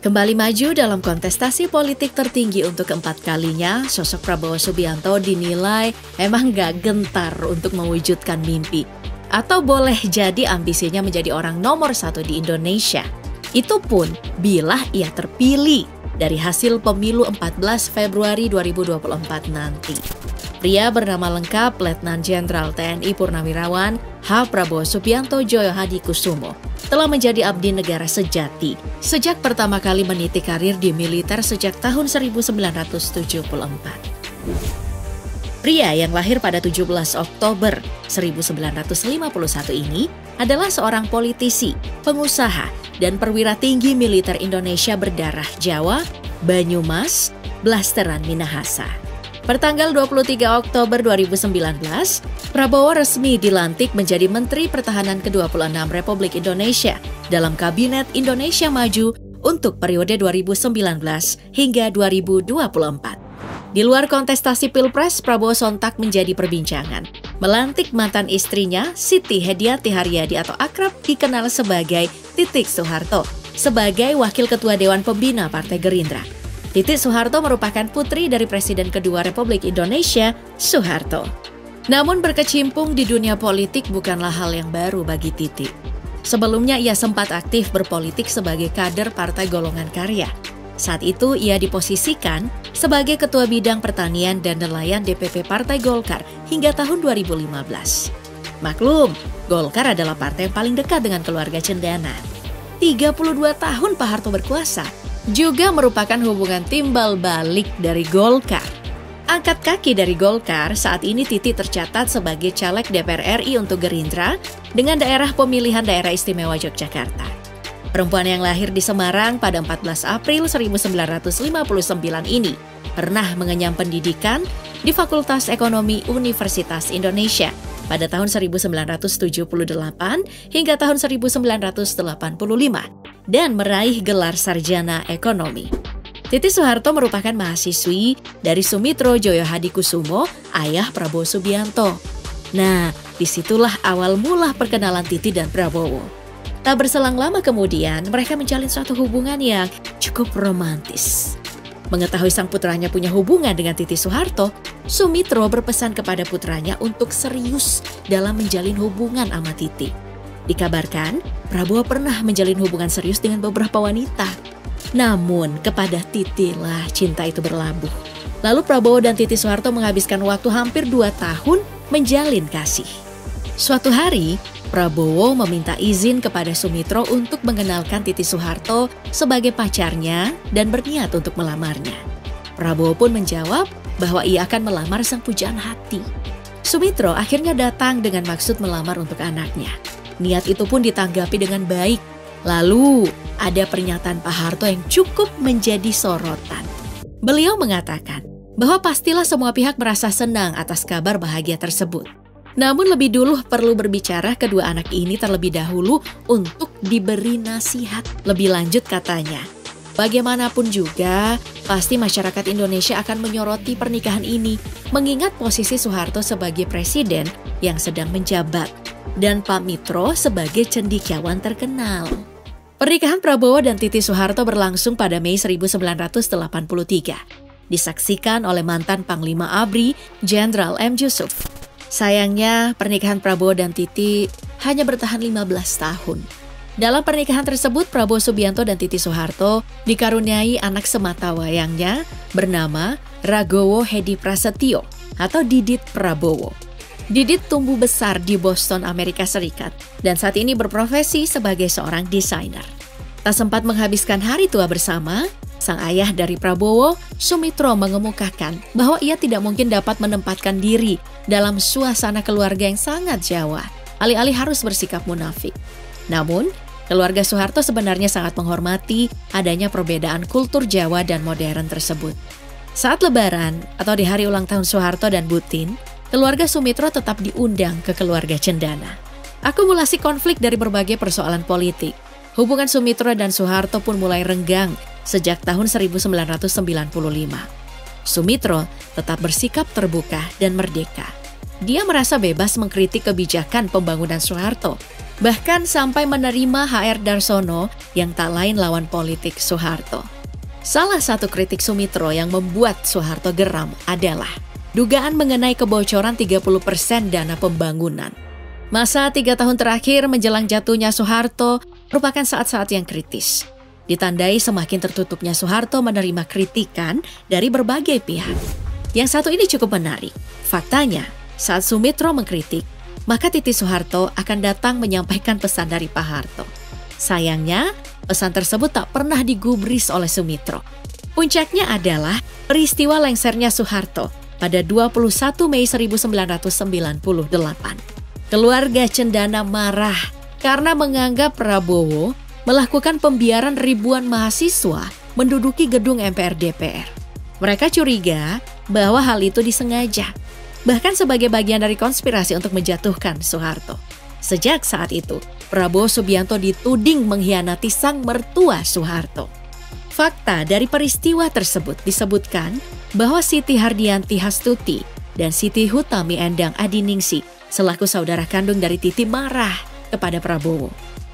Kembali maju dalam kontestasi politik tertinggi untuk keempat kalinya, sosok Prabowo Subianto dinilai emang gak gentar untuk mewujudkan mimpi. Atau boleh jadi ambisinya menjadi orang nomor 1 di Indonesia. Itu pun bila ia terpilih dari hasil pemilu 14 Februari 2024 nanti. Pria bernama lengkap Letnan Jenderal TNI Purnawirawan H. Prabowo Subianto Djoyo Hadikusumo telah menjadi abdi negara sejati sejak pertama kali meniti karir di militer sejak tahun 1974. Pria yang lahir pada 17 Oktober 1951 ini adalah seorang politisi, pengusaha, dan perwira tinggi militer Indonesia berdarah Jawa, Banyumas, Blasteran Minahasa. Pertanggal 23 Oktober 2019, Prabowo resmi dilantik menjadi Menteri Pertahanan ke-26 Republik Indonesia dalam Kabinet Indonesia Maju untuk periode 2019 hingga 2024. Di luar kontestasi Pilpres, Prabowo sontak menjadi perbincangan. Melantik mantan istrinya, Siti Hediati Haryadi atau akrab dikenal sebagai Titik Soeharto, sebagai Wakil Ketua Dewan Pembina Partai Gerindra. Titik Soeharto merupakan putri dari Presiden kedua Republik Indonesia, Soeharto. Namun berkecimpung di dunia politik bukanlah hal yang baru bagi Titik. Sebelumnya ia sempat aktif berpolitik sebagai kader Partai Golongan Karya. Saat itu ia diposisikan sebagai Ketua Bidang Pertanian dan Nelayan DPP Partai Golkar hingga tahun 2015. Maklum, Golkar adalah partai yang paling dekat dengan keluarga Cendana. 32 tahun Pak Harto berkuasa, juga merupakan hubungan timbal balik dari Golkar. Angkat kaki dari Golkar, saat ini Titi tercatat sebagai caleg DPR RI untuk Gerindra dengan daerah pemilihan Daerah Istimewa Yogyakarta. Perempuan yang lahir di Semarang pada 14 April 1959 ini pernah mengenyam pendidikan di Fakultas Ekonomi Universitas Indonesia pada tahun 1978 hingga tahun 1985 dan meraih gelar sarjana ekonomi. Titik Soeharto merupakan mahasiswi dari Sumitro Djoyo Hadikusumo, ayah Prabowo Subianto. Nah, disitulah awal mula perkenalan Titi dan Prabowo. Tak berselang lama kemudian, mereka menjalin suatu hubungan yang cukup romantis. Mengetahui sang putranya punya hubungan dengan Titi Soeharto, Sumitro berpesan kepada putranya untuk serius dalam menjalin hubungan sama Titi. Dikabarkan, Prabowo pernah menjalin hubungan serius dengan beberapa wanita. Namun, kepada Titi lah cinta itu berlabuh. Lalu Prabowo dan Titi Soeharto menghabiskan waktu hampir 2 tahun menjalin kasih. Suatu hari, Prabowo meminta izin kepada Sumitro untuk mengenalkan Titi Soeharto sebagai pacarnya dan berniat untuk melamarnya. Prabowo pun menjawab bahwa ia akan melamar sang pujaan hati. Sumitro akhirnya datang dengan maksud melamar untuk anaknya. Niat itu pun ditanggapi dengan baik. Lalu, ada pernyataan Pak Harto yang cukup menjadi sorotan. Beliau mengatakan bahwa pastilah semua pihak merasa senang atas kabar bahagia tersebut. Namun lebih dulu perlu berbicara kedua anak ini terlebih dahulu untuk diberi nasihat. Lebih lanjut katanya, bagaimanapun juga, pasti masyarakat Indonesia akan menyoroti pernikahan ini, mengingat posisi Soeharto sebagai presiden yang sedang menjabat dan Pak Mitro sebagai cendekiawan terkenal. Pernikahan Prabowo dan Titi Soeharto berlangsung pada Mei 1983. Disaksikan oleh mantan Panglima ABRI, Jenderal M. Yusuf. Sayangnya, pernikahan Prabowo dan Titi hanya bertahan 15 tahun. Dalam pernikahan tersebut, Prabowo Subianto dan Titi Soeharto dikaruniai anak sematawayangnya bernama Ragowo Hedi Prasetyo atau Didit Prabowo. Didit tumbuh besar di Boston, Amerika Serikat, dan saat ini berprofesi sebagai seorang desainer. Tak sempat menghabiskan hari tua bersama, sang ayah dari Prabowo, Sumitro, mengemukakan bahwa ia tidak mungkin dapat menempatkan diri dalam suasana keluarga yang sangat Jawa, alih-alih harus bersikap munafik. Namun, keluarga Soeharto sebenarnya sangat menghormati adanya perbedaan kultur Jawa dan modern tersebut. Saat Lebaran atau di hari ulang tahun Soeharto dan Butin, keluarga Sumitro tetap diundang ke keluarga Cendana. Akumulasi konflik dari berbagai persoalan politik. Hubungan Sumitro dan Soeharto pun mulai renggang sejak tahun 1995. Sumitro tetap bersikap terbuka dan merdeka. Dia merasa bebas mengkritik kebijakan pembangunan Soeharto. Bahkan sampai menerima HR Darsono yang tak lain lawan politik Soeharto. Salah satu kritik Sumitro yang membuat Soeharto geram adalah dugaan mengenai kebocoran 30% dana pembangunan. Masa 3 tahun terakhir menjelang jatuhnya Soeharto merupakan saat-saat yang kritis. Ditandai semakin tertutupnya Soeharto menerima kritikan dari berbagai pihak. Yang satu ini cukup menarik. Faktanya, saat Sumitro mengkritik, maka Titi Soeharto akan datang menyampaikan pesan dari Pak Harto. Sayangnya, pesan tersebut tak pernah digubris oleh Sumitro. Puncaknya adalah peristiwa lengsernya Soeharto pada 21 Mei 1998. Keluarga Cendana marah karena menganggap Prabowo melakukan pembiaran ribuan mahasiswa menduduki gedung MPR DPR. Mereka curiga bahwa hal itu disengaja, bahkan sebagai bagian dari konspirasi untuk menjatuhkan Soeharto. Sejak saat itu, Prabowo Subianto dituding mengkhianati sang mertua Soeharto. Fakta dari peristiwa tersebut disebutkan bahwa Siti Hardianti Hastuti dan Siti Hutami Endang Adiningsi selaku saudara kandung dari Titi marah kepada Prabowo.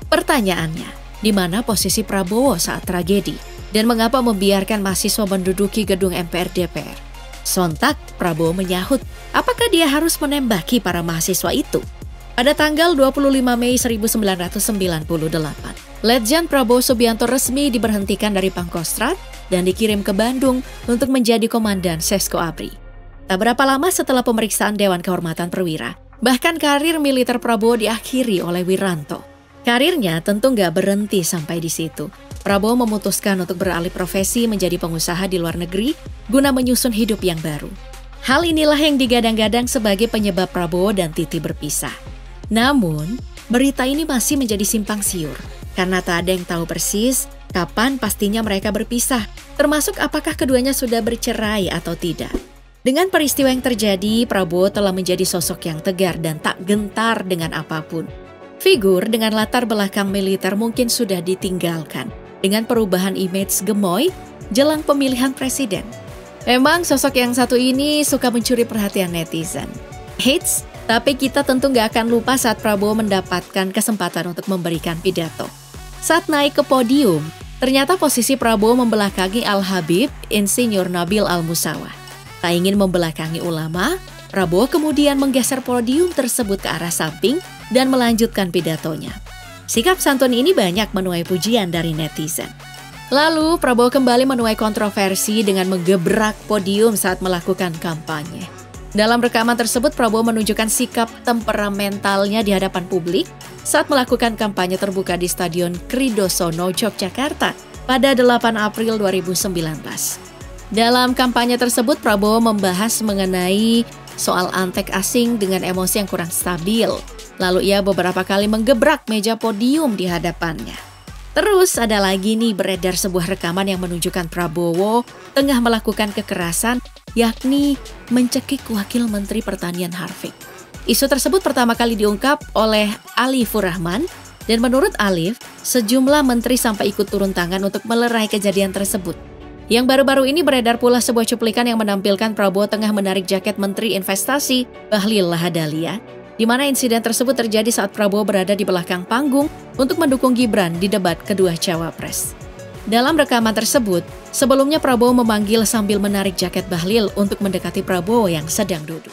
Pertanyaannya, di mana posisi Prabowo saat tragedi dan mengapa membiarkan mahasiswa menduduki gedung MPR DPR? Sontak Prabowo menyahut, apakah dia harus menembaki para mahasiswa itu? Pada tanggal 25 Mei 1998, Letjen Prabowo Subianto resmi diberhentikan dari Pangkostrat dan dikirim ke Bandung untuk menjadi komandan Sesko Abri. Tak berapa lama setelah pemeriksaan Dewan Kehormatan Perwira, bahkan karir militer Prabowo diakhiri oleh Wiranto. Karirnya tentu nggak berhenti sampai di situ. Prabowo memutuskan untuk beralih profesi menjadi pengusaha di luar negeri guna menyusun hidup yang baru. Hal inilah yang digadang-gadang sebagai penyebab Prabowo dan Titi berpisah. Namun, berita ini masih menjadi simpang siur karena tak ada yang tahu persis kapan pastinya mereka berpisah, termasuk apakah keduanya sudah bercerai atau tidak. Dengan peristiwa yang terjadi, Prabowo telah menjadi sosok yang tegar dan tak gentar dengan apapun. Figur dengan latar belakang militer mungkin sudah ditinggalkan dengan perubahan image gemoy jelang pemilihan presiden. Memang sosok yang satu ini suka mencuri perhatian netizen. Hits, tapi kita tentu nggak akan lupa saat Prabowo mendapatkan kesempatan untuk memberikan pidato. Saat naik ke podium, ternyata posisi Prabowo membelakangi Al-Habib Insinyur Nabil Al-Musawa. Tak ingin membelakangi ulama, Prabowo kemudian menggeser podium tersebut ke arah samping dan melanjutkan pidatonya. Sikap santun ini banyak menuai pujian dari netizen. Lalu Prabowo kembali menuai kontroversi dengan menggebrak podium saat melakukan kampanye. Dalam rekaman tersebut, Prabowo menunjukkan sikap temperamentalnya di hadapan publik saat melakukan kampanye terbuka di Stadion Kridosono, Yogyakarta pada 8 April 2019. Dalam kampanye tersebut, Prabowo membahas mengenai soal antek asing dengan emosi yang kurang stabil. Lalu ia beberapa kali menggebrak meja podium di hadapannya. Terus ada lagi nih beredar sebuah rekaman yang menunjukkan Prabowo tengah melakukan kekerasan, yakni mencekik Wakil Menteri Pertanian Harvik. Isu tersebut pertama kali diungkap oleh Alifur Rahman, dan menurut Alif, sejumlah menteri sampai ikut turun tangan untuk melerai kejadian tersebut. Yang baru-baru ini beredar pula sebuah cuplikan yang menampilkan Prabowo tengah menarik jaket Menteri Investasi Bahlil Lahadalia, di mana insiden tersebut terjadi saat Prabowo berada di belakang panggung untuk mendukung Gibran di debat kedua Cawapres. Dalam rekaman tersebut, sebelumnya Prabowo memanggil sambil menarik jaket Bahlil untuk mendekati Prabowo yang sedang duduk.